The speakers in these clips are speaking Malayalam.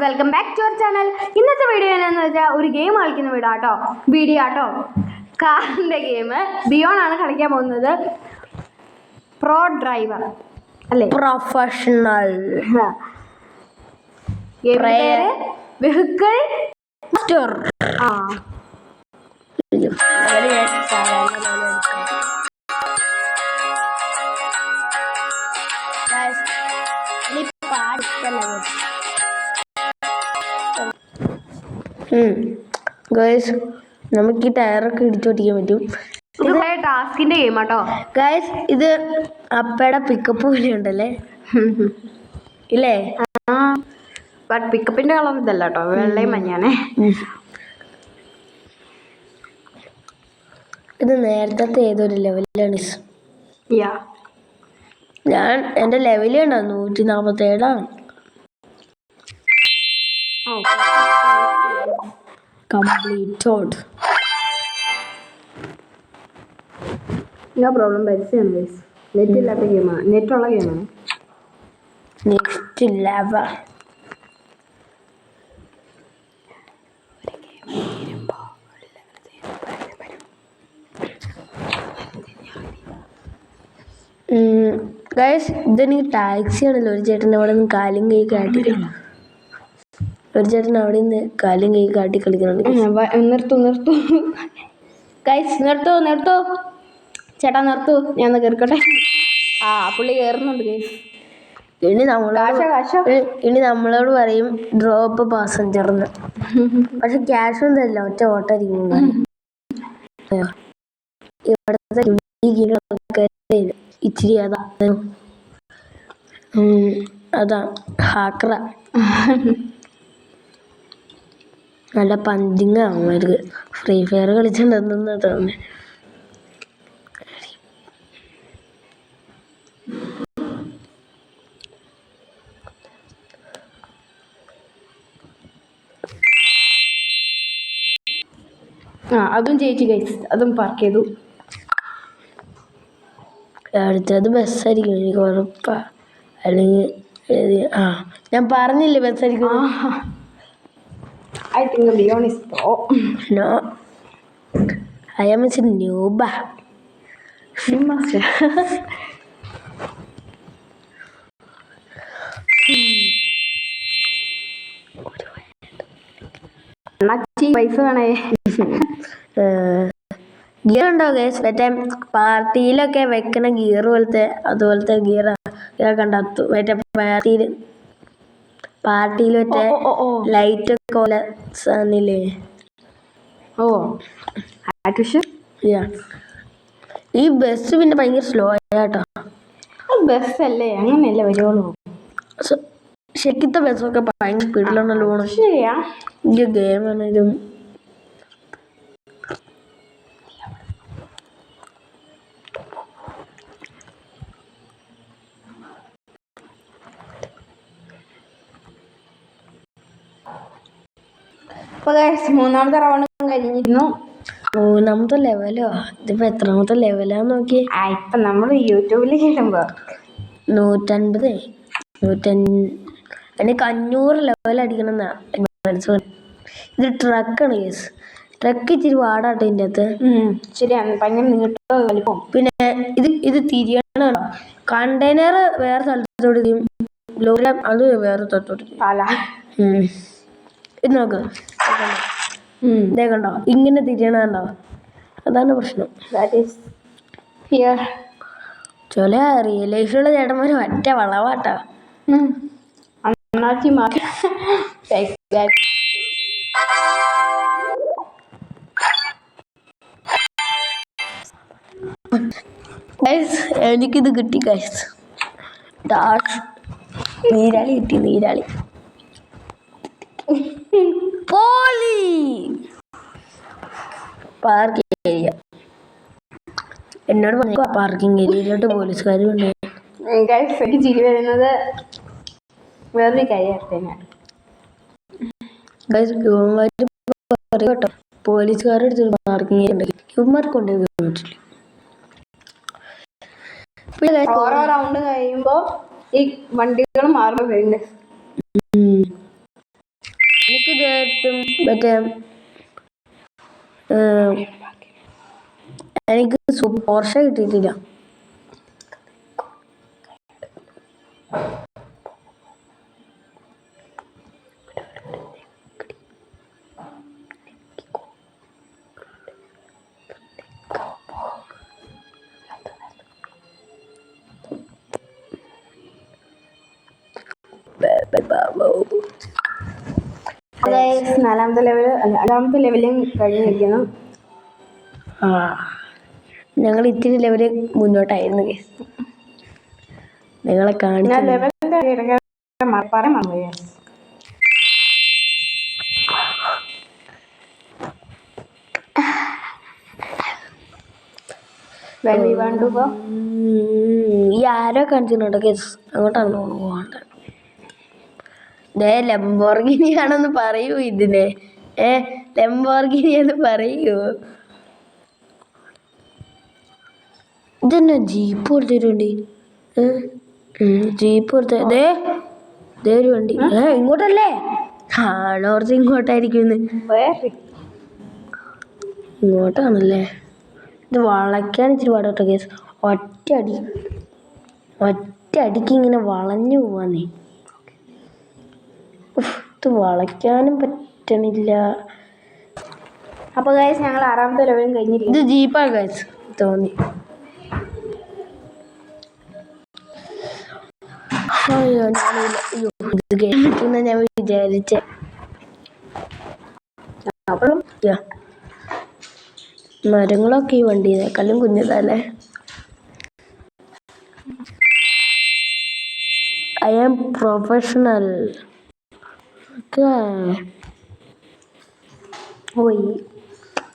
Welcome back to our channel. ഇന്നത്തെ വീഡിയോ എന്താണെന്ന് വെച്ചാൽ ഒരു ഗെയിം കളിക്കുന്ന വീഡിയോ ആട്ടോ. കാറിൻ്റെ ഗെയിം ബിയോൺ ആണ് കളിക്കാൻ പോകുന്നത്. പ്രോ ഡ്രൈവർ അല്ലേ, പ്രൊഫഷണൽ വെഹിക്കിൾ മാസ്റ്റർ. ഗൈസ് നമുക്ക് ഈ ടയറൊക്കെ ഇടിച്ചോട്ടിക്കാൻ പറ്റും. ടാസ്കിന്റെ ഗെയിം ആട്ടോ ഗൈസ്. ഇത് അപ്പയുടെ പിക്കപ്പ് പോലെ ഉണ്ടല്ലേ ഇല്ലേ? ബട്ട് പിക്കപ്പിന്റെ കളർ ഇതല്ല കേട്ടോ, വെള്ളയും മഞ്ഞാണേ. ഇത് നേരത്തെ ഏതൊരു ലെവലാണ്. ഞാൻ എൻ്റെ ലെവല് ഉണ്ടോ 147 കംപ്ലീറ്റഡ്. No problem. പൈസയാണ് ഗൈസ്. നെറ്റ് ഇല്ലാത്ത ഗെയിമാണ്, നെറ്റുള്ള ഗെയിമാണ്. Next level. ഗൈസ് ഇതെനിക്ക് ടാക്സി ആണല്ലോ. ഒരു ചേട്ടൻ അവിടെ നിന്ന് കാലും കൈ കാട്ടി, ഒരു ചേട്ടൻ അവിടെ നിന്ന് കാലും കൈ കാട്ടി കളിക്കുന്നുണ്ട്. നിർത്തൂ ഗൈസ്, നിർത്തൂ ചേട്ടാ, നിർത്തൂ. ഞാൻ ഒന്ന് കയറിക്കോട്ടെ. പുള്ളി കയറുന്നുണ്ട് ഗൈസ്. ഇനി നമ്മളോട് പറയും ഡ്രോപ്പ് പാസഞ്ചർ എന്ന്. പക്ഷെ ക്യാഷ് ഒന്നും തരില്ല, ഒറ്റ ഓട്ടായിരിക്കും. ഇവിടുത്തെ ഇച്ചിരി അതാ ഹാക്കറ. നല്ല പഞ്ചിങ് അവന്മാർക്ക്. ഫ്രീ ഫയർ കളിച്ചിട്ടുണ്ടെന്ന് തോന്നുന്നു. അതും ജയിച്ചു ഗൈസ്, അതും പാർക്ക് ചെയ്തു. അടുത്തത് ബസ്സായിരിക്കും, എനിക്ക് ഉറപ്പാ. അല്ലെങ്കിൽ ഞാൻ പറഞ്ഞില്ലേ ബസ്സായിരിക്കും. I think Leon is pro. No, I am a noob. You must. പൈസ വേണേ. ഗിയർ ഉണ്ടോ ഗൈസ്? മറ്റേ പാർട്ടിയിലൊക്കെ വെക്കണ ഗിയർ അതുപോലത്തെ ഗിയർ കണ്ടോ? മറ്റേ പാർട്ടിയിൽ മറ്റേ ലൈറ്റ് ഒക്കെ പോലെ സാധനല്ലേ? ഈ ബസ് പിന്നെ ഭയങ്കര സ്ലോ ആട്ടോ. ബസ്സല്ലേ, അങ്ങനെയല്ലേ വരുവുള്ളൂ. ശരിക്കത്തെ ബസ്സൊക്കെ ഭയങ്കര സ്പീഡിലാണല്ലോ. ശരിയാ. ഈ ഗെയിം ആണെങ്കിലും മൂന്നാമത്തെ റൗണ്ട് കഴിഞ്ഞിരുന്നു. മൂന്നാമത്തെ ലെവലോ? ഇതിപ്പോ എത്രാമത്തെ ലെവലാന്ന് നോക്കി. ഇപ്പൊ നമ്മൾ യൂട്യൂബിൽ കേൾക്കുമ്പോ 150 എനിക്ക് 500 ലെവൽ അടിക്കണം എന്നാ മനസ്സിൽ. ഇത് ട്രക്കാണ് കേസ്. ട്രക്ക് ഇച്ചിരി പാടാട്ടോ ഇതിൻ്റെ അകത്ത്. ശരിയാണ്, ഭയങ്കര നീട്ടോ വലിപ്പം. പിന്നെ ഇത് തിരിയണോ? കണ്ടെയ്നർ വേറെ സ്ഥലത്തോട്ട്, ലോറി അത് വേറെ സ്ഥലത്തോട്ട്. ഇത് നോക്ക്, ഇതേ കണ്ടോ? ഇങ്ങനെ തിരിയണോ? അതാണ് പ്രശ്നം. ചില റിയൽ ലൈഫിലുള്ള ചേട്ടന്മാർ ഒറ്റ വളവാട്ടാ. എനിക്കിത് കിട്ടി ഗൈസ്. നീരാളി കിട്ടി, നീരാളി. Parking area. എന്നോട് പറഞ്ഞു പാർക്കിംഗ് ഏരിയയിലോട്ട് പോലീസുകാർ കൊണ്ട്. എനിക്ക് ചിരി വരുന്നത് വേറൊരു കാര്യമാണ്. കേട്ടോ, പോലീസുകാരുടെ അടുത്ത് പാർക്കിംഗ് ഏരിയ ഉണ്ടെങ്കിൽ ഇവന്മാർക്ക് കൊണ്ടുപോയി പറ്റില്ല. ഓരോ റൗണ്ട് കഴിയുമ്പോ ഈ വണ്ടികൾ മാറുമ്പോ വരുന്നുണ്ട്. മറ്റേ എനിക്ക് പോർഷ കിട്ടിയിട്ടില്ല. നാലാമത്തെ ലെവല് അഞ്ചാമത്തെ ലെവലും കഴിഞ്ഞിരിക്കുന്നു. ആ ഞങ്ങൾ ഇത്തിരി ലെവല് മുന്നോട്ടായിരുന്നു. നിങ്ങളെ കാണിച്ചു പറയാൻ മറന്നു. ഈ ആരോ കാണിച്ചിട്ടുണ്ടോ കേസ്? അങ്ങോട്ടാണ് പോകേണ്ടത്. ലെംബോർഗിനിയാണെന്ന് പറയൂ ഇതിനെ. ലെംബോർഗിനിയെന്ന് പറയൂ. ഇതെന്നാ ജീപ്പ് കൊടുത്തൊരു വണ്ടി? ജീപ്പ് കൊടുത്ത ഒരു വണ്ടി. ഇങ്ങോട്ടല്ലേ? ആണോർത്ത് ഇങ്ങോട്ടായിരിക്കും. ഇങ്ങോട്ടാണല്ലേ? ഇത് വളയ്ക്കാൻ ഇച്ചിരി പാടോട്ടോ കേസ്. ഒറ്റ അടിക്ക് ഇങ്ങനെ വളഞ്ഞു പോവാന്നേ. ഇത് വളയ്ക്കാനും പറ്റണില്ല. അപ്പോൾ ഗൈസ് ഞങ്ങൾ ആറാമത്തെ ലെവലും കഴിഞ്ഞിരിക്കും. ഇത് ജീപ്പാണ് ഗൈസ് തോന്നി. ഇത് കേൾക്കുന്ന ഞാൻ വിചാരിച്ചേ. മരങ്ങളൊക്കെ ഈ വണ്ടിയേക്കാളും കുഞ്ഞതല്ലേ. I am professional.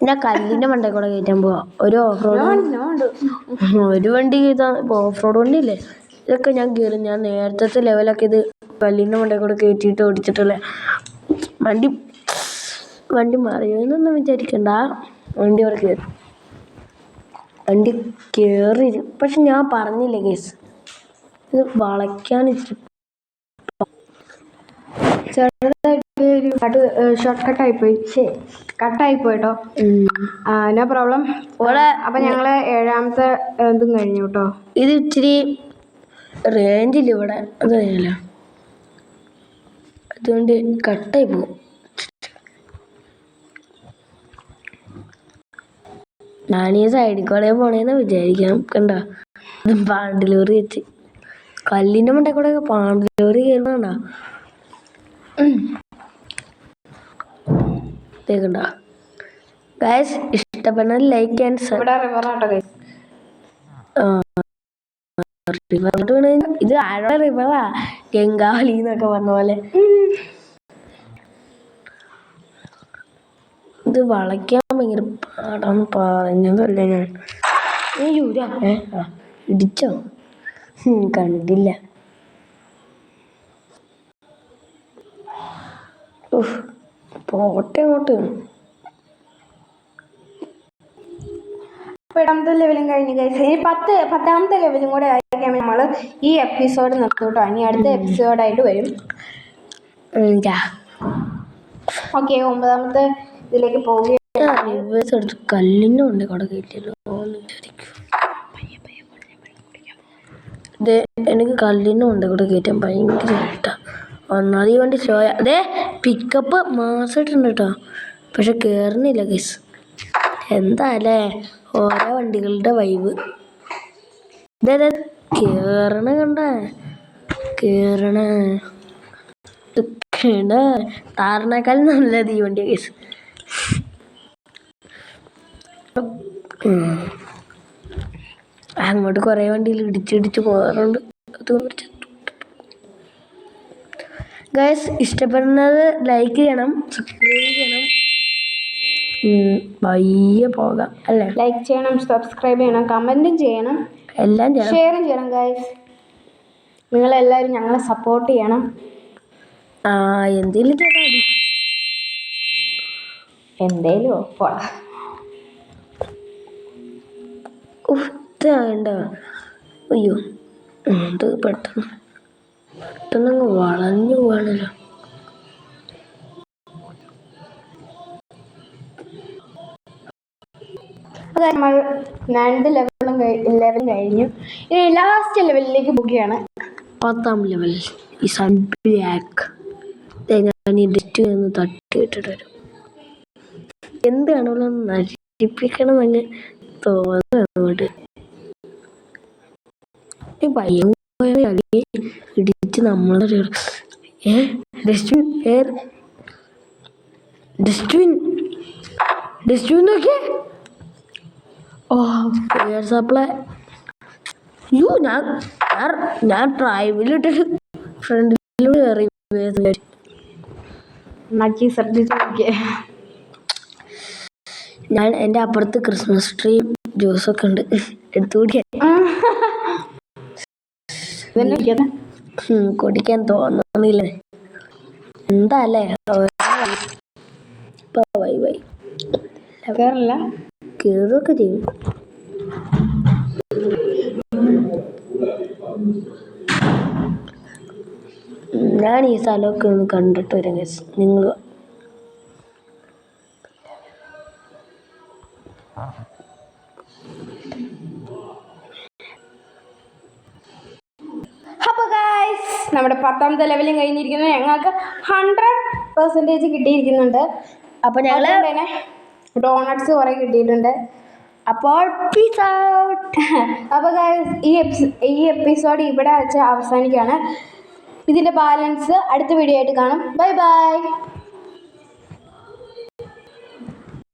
ഞാൻ കല്ലിന്റെ മണ്ടയിൽ കൂടെ കയറ്റാൻ പോവാ. ഒരു ഓഫ് റോഡ് ഒരു വണ്ടി ഓഫ് റോഡ് വണ്ടിയില്ലേ, ഇതൊക്കെ ഞാൻ കയറും. ഞാൻ നേരത്തെ ലെവലൊക്കെ ഇത് കല്ലിന്റെ മണ്ടയിൽ കൂടെ കയറ്റിയിട്ട് ഓടിച്ചിട്ടുള്ള വണ്ടി മാറിയോ എന്നൊന്നും വിചാരിക്കണ്ട. വണ്ടി അവിടെ കയറി പക്ഷെ ഞാൻ പറഞ്ഞില്ലേ കേസ്, ഇത് വളയ്ക്കാൻ ഇച്ചിരി ഷോർട്ട് കട്ടായിപ്പോയി. കട്ടായിപ്പോയിട്ടോ. No problem. അപ്പൊ ഞങ്ങള് ഏഴാമത്തെ ഇതും കഴിഞ്ഞു കേട്ടോ. ഇത് ഇച്ചിരി റേഞ്ചില്ല ഇവിടെ, അതറിയാലോ, അതുകൊണ്ട് കട്ടായി പോകും. ഞാൻ ഈ സൈഡിൽ കൂടെ പോണേന്ന് വിചാരിക്കാം. കണ്ടോ പാണ്ടിലോറി വെച്ച് കല്ലിന്റെ മണ്ടയിൽ കൂടെ പാണ്ടിലോറി കയറുന്ന കണ്ട. ഗൈസ് ഇഷ്ടപ്പെടുന്ന ലൈക്ക് ആൻഡ് ഇത് ആരുടെ റിവറാ? ഗംഗാവലി എന്നൊക്കെ പറഞ്ഞ പോലെ. ഇത് വളയ്ക്കാൻ ഭയങ്കര പാടാന്ന് പറഞ്ഞതല്ലേ ഞാൻ. ഇടിച്ചോ? കണ്ടില്ല. പോട്ടെ അങ്ങോട്ട്. എട്ടാമത്തെ ലെവലും കഴിഞ്ഞു ഗൈസ്. ഇനി പത്താമത്തെ ലെവലും കൂടെ ആയിരിക്കാം നമ്മൾ ഈ എപ്പിസോഡ് നിർത്തും കേട്ടോ. ഇനി അടുത്ത എപ്പിസോഡായിട്ട് വരും. ഓക്കെ, 9ാമത്തെ ഇതിലേക്ക് പോവുകയാണ്. കല്ലിനും ഉണ്ട് കട കയറ്റിയല്ലോ എന്ന് വിചാരിക്കും. ഇത് എനിക്ക് കല്ലിനും ഉണ്ട് കൂടെ കയറ്റാൻ ഭയങ്കര ഇഷ്ടമാണ്. ഒന്നാമത് ഈ വണ്ടി സ്ലോയ. അതെ പിക്കപ്പ് മാസമായിട്ടുണ്ട് കേട്ടോ, പക്ഷെ കയറുന്നില്ല കേസ്. എന്താ അല്ലേ ഓരോ വണ്ടികളുടെ വൈബ്. ഇതേ കേറണ കണ്ട താറിനേക്കാളും നല്ലത് ഈ വണ്ടി കേസ്. അങ്ങോട്ട് കുറേ വണ്ടിയിൽ ഇടിച്ചിടിച്ച് പോകാറുണ്ട്. ഗൈസ് ഇഷ്ടപ്പെടുന്നത് ലൈക്ക് ചെയ്യണം, സബ്സ്ക്രൈബ് ചെയ്യണം. വയ്യ പോകാം അല്ലേ? ലൈക്ക് ചെയ്യണം, സബ്സ്ക്രൈബ് ചെയ്യണം, കമൻറ്റും ചെയ്യണം, എല്ലാം ചെയ്യണം, ഷെയറും ചെയ്യണം ഗൈസ്. നിങ്ങളെല്ലാവരും ഞങ്ങളെ സപ്പോർട്ട് ചെയ്യണം. എന്തേലും ചെയ്താൽ മതി. എന്തേലും പോടാ. വേണ്ട. അയ്യോ ഇത് പെട്ടെന്നങ്ങ് വളഞ്ഞു പോവാണല്ലോ. നമ്മൾ 2 ലെവലും കഴിഞ്ഞു. ഇനി ലാസ്റ്റ് ലെവലിലേക്ക് പോകുകയാണ്. 10ാം ലെവൽ ഈ സൺബ്ലാക്ക്. ഞാൻ ഈ ഡിസ്റ്റ് ഒന്ന് തട്ടിയിട്ടിട്ട് വരും. എന്താണല്ലോ നശിപ്പിക്കണം എന്ന് തോന്നുന്നു. അങ്ങോട്ട് ഭയങ്കര ഇടിച്ച് നമ്മളെ ഡസ്റ്റ്ബിൻ നോക്കിയേ. ഓ എയർ സപ്ലൈ. യോ ഞാൻ ഡ്രൈവിലിട്ടിട്ട് ഫ്രണ്ടിലൂടെ കയറി. നക്കി ശ്രദ്ധിച്ച് നോക്കിയേ. ഞാൻ എൻ്റെ അപ്പുറത്ത് ക്രിസ്മസ് ട്രീ ജ്യൂസൊക്കെ ഉണ്ട്, എടുത്തു കുടിക്കാൻ. കുടിക്കാൻ തോന്നുന്നില്ലേ? എന്താ അല്ലേ? വൈ കേറില്ല, കേറുകയൊക്കെ ചെയ്യും. ഞാൻ ഈ സ്ഥലമൊക്കെ ഒന്ന് കണ്ടിട്ട് വരാം ഗൈസ്. നിങ്ങൾ അപ്പോൾ ഗൈസ് നമ്മുടെ 10ാമത്തെ ലെവലും കഴിഞ്ഞിരിക്കുന്നു. ഞങ്ങൾക്ക് 100% കിട്ടിയിരിക്കുന്നുണ്ട്. അപ്പോൾ ഞങ്ങൾ തന്നെ ഡോണറ്റ്സ് കുറേ കിട്ടിയിട്ടുണ്ട്. അപ്പോൾ പീസ് ഔട്ട്. അപ്പോൾ ഗൈസ് ഈ എപ്പിസോഡ് ഇവിടെ വെച്ച് അവസാനിക്കുകയാണ്. ഇതിൻ്റെ ബാലൻസ് അടുത്ത വീഡിയോ ആയിട്ട് കാണും. Bye bye.